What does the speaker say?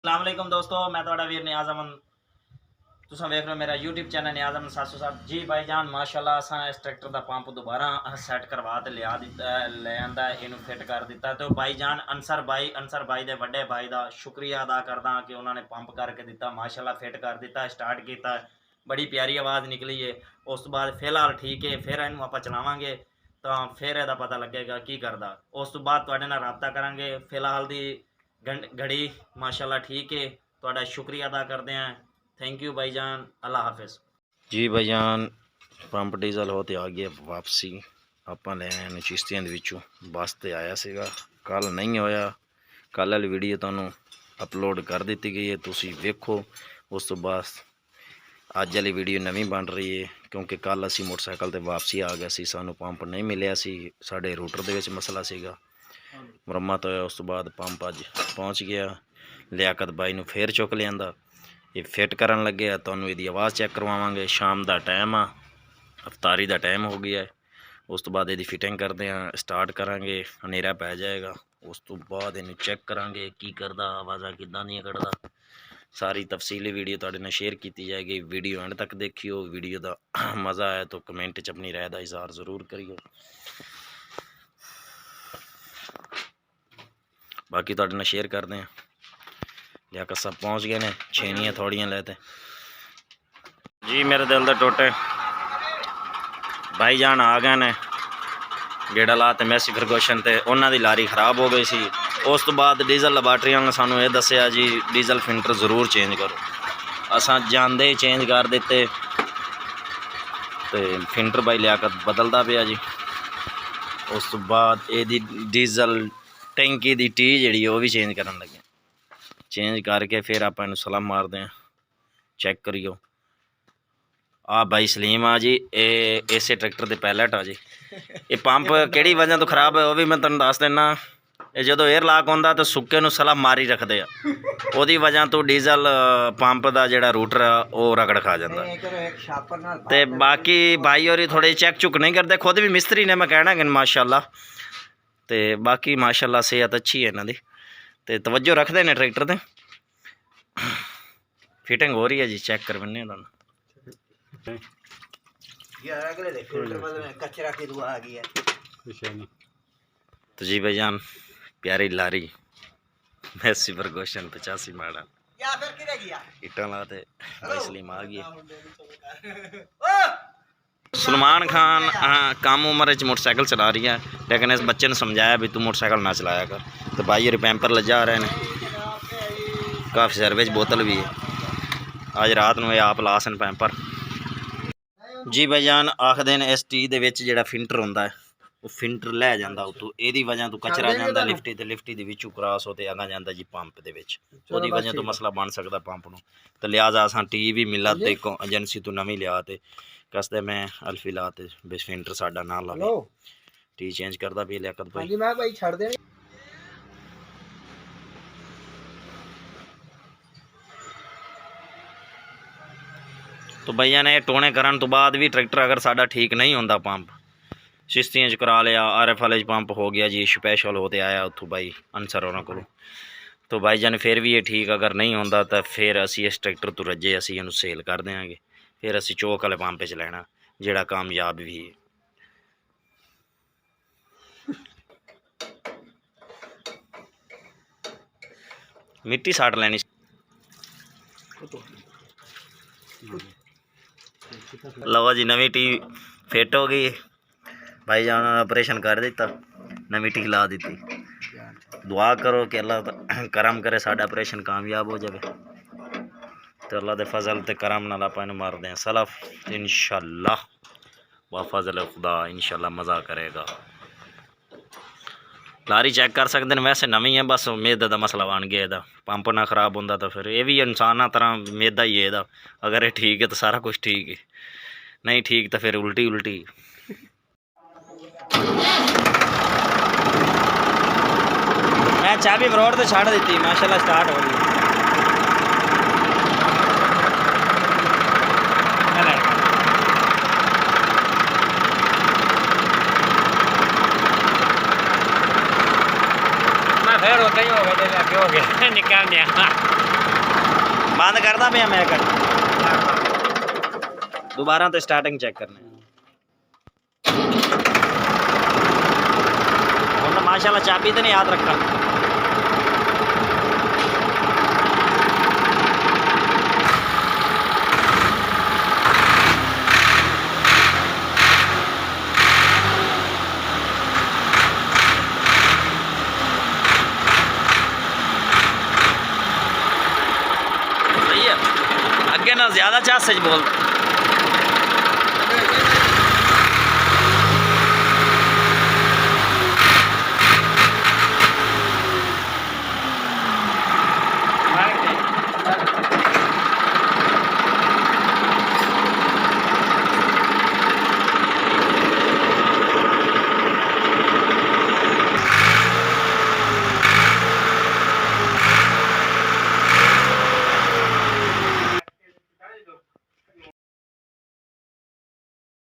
अस्सलाम वालेकुम दोस्तों, मैं थोड़ा वीर नियाज अमन। तुम वेख रहे हो मेरा यूट्यूब चैनल नियाज अमन 707। जी भाईजान माशाल्लाह असा इस ट्रैक्टर का पंप दोबारा सैट करवा के लिया दिता ले आंदा इनू फिट कर दिता। तो भाईजान अंसर भाई दे वड्डे भाई का शुक्रिया अदा करदा कि उन्होंने पंप करके दिता, माशाल्लाह फिट कर दिता, स्टार्ट किया, बड़ी प्यारी आवाज़ निकली है। उस तो बाद फिलहाल ठीक है, फिर इनू आप चलावांगे तो फिर यदा पता लगेगा की करदा। उस तो बाद तुहाडे नाल राबता करांगे। फिलहाल दी घड़ी माशाल्लाह ठीक है। तुहाडा शुक्रिया अदा करते हैं। थैंक यू भाईजान, अल्लाह हाफिज़। जी भाईजान पंप डीजल हो तो आ गया वापसी। ਆਪਾਂ ਲੈ ਆਏ ਨੇ ਚਿਸ਼ਤੀਆਂ ਦੇ ਵਿੱਚੋਂ। ਬੱਸ ਤੇ ਆਇਆ ਸੀਗਾ, ਕੱਲ ਨਹੀਂ ਹੋਇਆ। ਕੱਲ ਵਾਲੀ ਵੀਡੀਓ ਤੁਹਾਨੂੰ ਅਪਲੋਡ ਕਰ ਦਿੱਤੀ ਗਈ ਹੈ, ਤੁਸੀਂ ਵੇਖੋ। ਉਸ ਤੋਂ ਬਾਅਦ ਅੱਜ ਵਾਲੀ ਵੀਡੀਓ ਨਵੀਂ ਬਣ ਰਹੀ ਹੈ, ਕਿਉਂਕਿ ਕੱਲ ਅਸੀਂ ਮੋਟਰਸਾਈਕਲ ਤੇ ਵਾਪਸੀ ਆ ਗਏ ਸੀ, ਸਾਨੂੰ ਪੰਪ ਨਹੀਂ ਮਿਲਿਆ ਸੀ, ਸਾਡੇ ਰੂਟਰ ਦੇ ਵਿੱਚ ਮਸਲਾ ਸੀਗਾ, ਮੁਰੰਮਤ ਹੋਇਆ। ਉਸ ਤੋਂ ਬਾਅਦ ਪੰਪ ਅੱਜ ਪਹੁੰਚ ਗਿਆ। ਲਿਆਕਤ ਬਾਈ ਨੂੰ ਫੇਰ ਚੁੱਕ ਲਿਆਂਦਾ, ਇਹ ਫਿੱਟ ਕਰਨ ਲੱਗੇ ਆ। ਤੁਹਾਨੂੰ ਇਹਦੀ ਆਵਾਜ਼ ਚੈੱਕ ਕਰਵਾਵਾਂਗੇ। ਸ਼ਾਮ ਦਾ ਟਾਈਮ ਆ, ਅਫਤਾਰੀ ਦਾ ਟਾਈਮ ਹੋ ਗਿਆ। ਉਸ ਤੋਂ ਬਾਅਦ ਇਹਦੀ ਫਿਟਿੰਗ ਕਰਦੇ ਆ, ਸਟਾਰਟ ਕਰਾਂਗੇ, ਹਨੇਰਾ ਪੈ ਜਾਏਗਾ। ਉਸ ਤੋਂ ਬਾਅਦ ਇਹਨੂੰ ਚੈੱਕ ਕਰਾਂਗੇ ਕੀ ਕਰਦਾ, ਆਵਾਜ਼ਾਂ ਕਿੱਦਾਂ ਦੀਆਂ ਕੱਢਦਾ। ਸਾਰੀ ਤਫਸੀਲੀ ਵੀਡੀਓ ਤੁਹਾਡੇ ਨਾਲ ਸ਼ੇਅਰ ਕੀਤੀ ਜਾਏਗੀ। ਵੀਡੀਓ ਐਂਡ ਤੱਕ ਦੇਖਿਓ। ਵੀਡੀਓ ਦਾ ਮਜ਼ਾ ਆਇਆ ਤਾਂ ਕਮੈਂਟ 'ਚ ਆਪਣੀ ਰਾਏ ਦਾ ਇਜ਼ਹਾਰ ਜ਼ਰੂਰ ਕਰਿਓ। बाकी तुहाडे नाल शेयर करते हैं। लियाकत सब पहुँच गए ने, छेनियाँ थोड़ियाँ लेते जी। मेरे दिल दे टोटे भाईजान आ गए ने, गेड़ा ला ते मैसी फरगोशन ते उन्हां दी लारी खराब हो गई सी। उस तो बाद डीजल लैबार्ट्रियां ने सानू ये दस्सिया जी डीजल फिल्टर जरूर चेंज करो। असां जांदे ही चेंज कर दिते ते फिल्टर बाई लियाकत बदलदा पिया जी। उस तो बाद ये डीजल टैंकी की टी जी वो भी चेंज कर लगे। चेंज करके फिर आप सलाम मारते हैं, चेक करियो। आ भाई सलीम आ जी, ये इसे ट्रैक्टर के पैलेट आ जी। ये पंप किहड़ी वजह तो खराब है वो भी मैं तुहानूं दस देना। ये जो एयर लॉक होंदा तो सुक्के नूं सलाम मारी रखते हैं, ओहदी वजह तो डीजल पंप का जिहड़ा रूटर आ वो रगड़ खा जाता। ते बाकी भाई होरी थोड़े चेक चुक नहीं करते, खुद भी मिस्त्री ने, मैं कहना कि माशाल्लाह। तो बाकी माशाल्लाह सेहत अच्छी है इन्हां दी, ते तवज्जो रखते हैं ट्रैक्टर ते। फिटिंग हो रही है जी, चेक करवाने तुहानूं। तो जी भाईजान प्यारी लारी मैसी फरगोशन 85 मॉडल इटा लाते भाई सलीम आ गया। सलमान खान कम उम्र मोटरसाइकिल चला रही है, लेकिन इस बच्चे ने समझाया भी तू मोटरसाइकिल ना चलाया कर। तो भाई ये पैंपर लजा रहे हैं, काफ़ी सर्विस बोतल भी है। आज रात में आप ला सन पैंपर जी। भाईजान आखते हैं इस टी दे विच जिहड़ा फिल्टर होंदा है वो फिल्टर लै जांदा उतों, इहदी वजह तो कचरा जांदा लिफ्टी ते लिफ्टी दे विचों क्रॉस होते अगा जांदा जी पंप दे विच, ओहदी वजह तो मसला बन सकदा पंप नूं। तो लिहाजा असां टी भी मिला ते एजेंसी तो नवीं लिया ते कसदे मैं अल्फी ला ते बिच फिल्टर साडा ना लावे। टी चेंज करदा भी लियाकत भाई। मैं भाई छड़ दे। तो भैया ने टोने करन तो बाद भी ट्रैक्टर अगर साडा ठीक नहीं होंदा, पंप चिश्तियां च करा लिया, RF वाले पंप हो गया जी, स्पैशल होते आया उतों भाई अंसर होना को। तो भाई जान फिर भी ये ठीक अगर नहीं होंदा तो फिर असी इस ट्रैक्टर तो रजे असी इनू सेल कर देंगे। फिर असी चौक वाले पंप च लेना जिहड़ा कामयाब भी है। मिट्टी साट लेनी। लो जी नवी टी फिट हो गई। भाई जान ऑपरेशन कर दिता, नवी टी ला दी। दुआ करो कि अल्लाह करम करे साडा ऑपरेशन कामयाब हो जाए। तो अल्लाह के फजल ते करम नाल आपां इहनूं मारदे हैं सलफ इंशाअल्लाह। वा फजल खुदा इंशाअल्लाह मज़ा करेगा। लारी चेक कर सकते हैं, वैसे नवी है, बस मेद का मसला बन गया इहदा। पंप ना खराब होंदा तो फिर ये भी इंसाना तरह मेदा ही है इहदा। अगर ये ठीक है तो सारा कुछ ठीक है, नहीं ठीक तो फिर उल्टी उल्टी। मैं चाबी रोड तो छड़ दी, माशाल्लाह स्टार्ट हो गई। मैं फिर होता ही हो गया, क्या हो गया निकाल दिया। बंद करदा पे मैं कर दोबारा तो स्टार्टिंग चेक करने हुण तो माशाल्लाह चाबी तो नहीं याद रखा सही है अगे ना ज्यादा चाह सच बोल